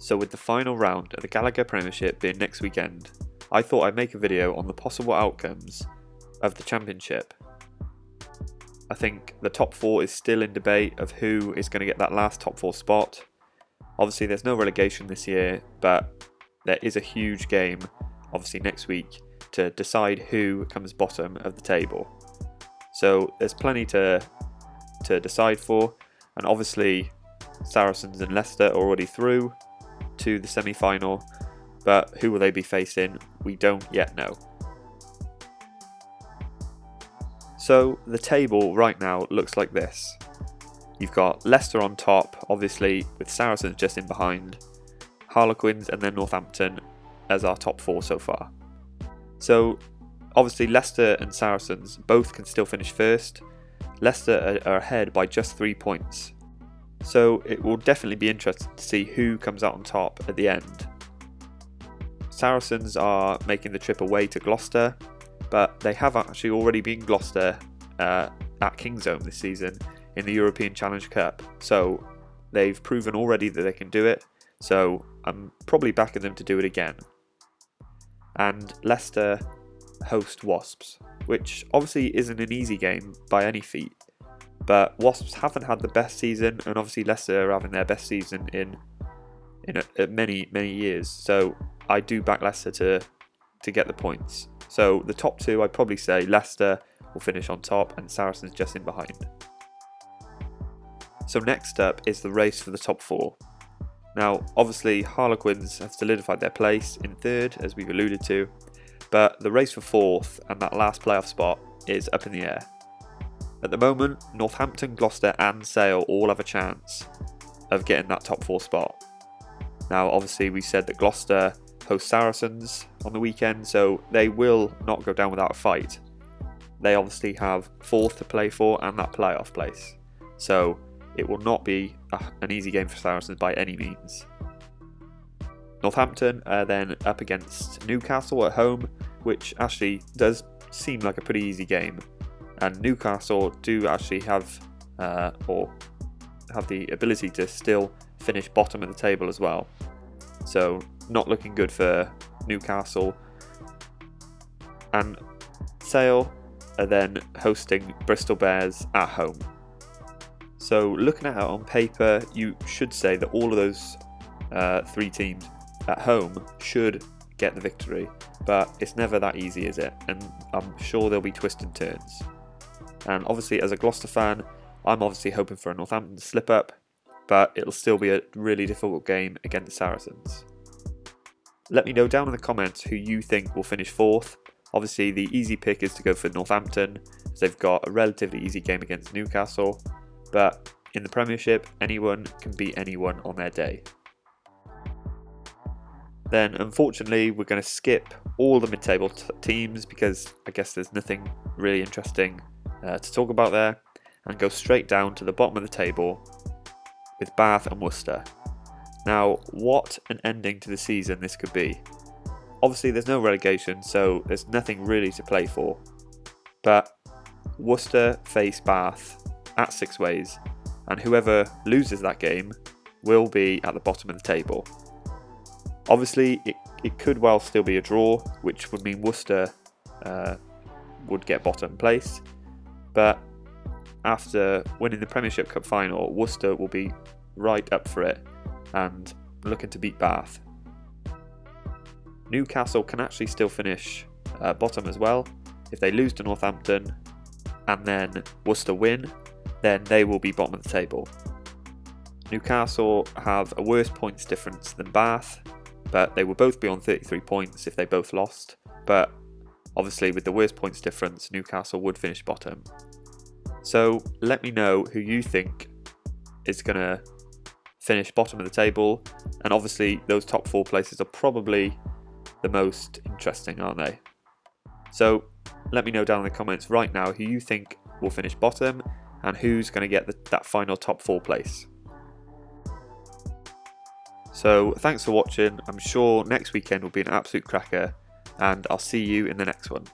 So with the final round of the Gallagher Premiership being next weekend, I thought I'd make a video on the possible outcomes of the Championship. I think the top 4 is still in debate of who is going to get that last top 4 spot. Obviously there's no relegation this year, but there is a huge game obviously next week to decide who comes bottom of the table. So there's plenty to decide for, and obviously Saracens and Leicester are already through to the semi-final, but who will they be facing? We don't yet know. So the table right now looks like this. You've got Leicester on top, obviously, with Saracens just in behind, Harlequins and then Northampton as our top 4 so far. So obviously Leicester and Saracens both can still finish first. Leicester are ahead by just 3 points. So it will definitely be interesting to see who comes out on top at the end. Saracens are making the trip away to Gloucester, but they have actually already been Gloucester at Kingsholm this season in the European Challenge Cup. So they've proven already that they can do it, so I'm probably backing them to do it again. And Leicester host Wasps, which obviously isn't an easy game by any feat. But Wasps haven't had the best season, and obviously Leicester are having their best season in many years. So I do back Leicester to get the points. So the top 2, I'd probably say Leicester will finish on top and Saracens just in behind. So next up is the race for the top 4. Now obviously Harlequins have solidified their place in 3rd, as we've alluded to, but the race for 4th and that last playoff spot is up in the air. At the moment, Northampton, Gloucester and Sale all have a chance of getting that top 4 spot. Now obviously we said that Gloucester host Saracens on the weekend, so they will not go down without a fight. They obviously have 4th to play for and that playoff place, so it will not be an easy game for Saracens by any means. Northampton are then up against Newcastle at home, which actually does seem like a pretty easy game. And Newcastle do actually have the ability to still finish bottom of the table as well. So not looking good for Newcastle. And Sale are then hosting Bristol Bears at home. So looking at it on paper, you should say that all of those 3 teams at home should get the victory. But it's never that easy, is it? And I'm sure there'll be twists and turns. And obviously as a Gloucester fan, I'm obviously hoping for a Northampton to slip up, but it'll still be a really difficult game against the Saracens. Let me know down in the comments who you think will finish 4th. Obviously the easy pick is to go for Northampton, as they've got a relatively easy game against Newcastle, but in the Premiership, anyone can beat anyone on their day. Then unfortunately we're going to skip all the mid-table teams because I guess there's nothing really interesting to talk about there, and go straight down to the bottom of the table with Bath and Worcester. Now what an ending to the season this could be. Obviously there's no relegation, so there's nothing really to play for, but Worcester face Bath at 6 ways, and whoever loses that game will be at the bottom of the table. Obviously it could well still be a draw, which would mean Worcester would get bottom place, but after winning the Premiership Cup final, Worcester will be right up for it and looking to beat Bath. Newcastle can actually still finish bottom as well. If they lose to Northampton and then Worcester win, then they will be bottom of the table. Newcastle have a worse points difference than Bath, but they will both be on 33 points if they both lost. But obviously with the worst points difference, Newcastle would finish bottom. So let me know who you think is going to finish bottom of the table, and obviously those top 4 places are probably the most interesting, aren't they? So let me know down in the comments right now who you think will finish bottom and who's going to get that final top 4 place. So thanks for watching. I'm sure next weekend will be an absolute cracker, and I'll see you in the next one.